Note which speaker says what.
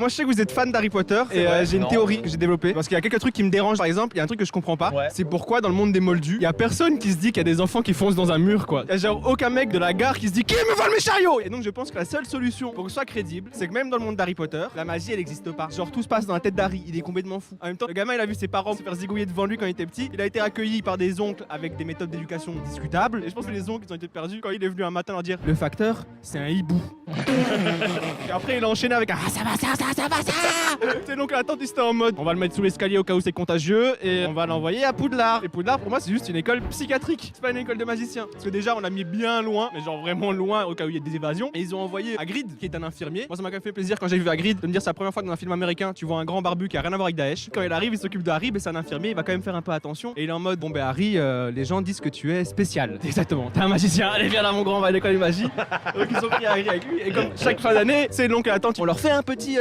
Speaker 1: Moi je sais que vous êtes fan d'Harry Potter et j'ai une théorie que j'ai développée parce qu'il y a quelques trucs qui me dérangent. Par exemple, il y a un truc que je comprends pas, c'est pourquoi dans le monde des moldus, il y a personne qui se dit qu'il y a des enfants qui foncent dans un mur quoi. Il y a genre aucun mec de la gare qui se dit qui me vole mes chariots. Et donc je pense que la seule solution pour que ce soit crédible, c'est que même dans le monde d'Harry Potter, la magie elle existe pas. Genre tout se passe dans la tête d'Harry, il est complètement fou. En même temps, le gamin il a vu ses parents se faire zigouiller devant lui quand il était petit, il a été accueilli par des oncles avec des méthodes d'éducation discutables et je pense que les oncles ils ont été perdus quand il est venu un matin leur dire le facteur c'est un hibou. Et après il a enchaîné avec un ah, ça va ça. C'est donc la tante c'était en mode on va le mettre sous l'escalier au cas où c'est contagieux et on va l'envoyer à Poudlard. Et Poudlard pour moi c'est juste une école psychiatrique, c'est pas une école de magiciens. Parce que déjà on l'a mis bien loin, mais genre vraiment loin au cas où il y a des évasions. Et ils ont envoyé Hagrid qui est un infirmier. Moi ça m'a quand même fait plaisir quand j'ai vu Hagrid de me dire c'est la première fois que dans un film américain tu vois un grand barbu qui a rien à voir avec Daesh. Quand il arrive il s'occupe de Harry mais c'est un infirmier, il va quand même faire un peu attention. Et il est en mode bon ben Harry les gens disent que tu es spécial. Exactement, t'es un magicien, allez viens là mon grand, on va à l'école de magie. Donc ils ont pris Harry avec lui et comme chaque fin d'année c'est l'oncle et la tante on leur fait un petit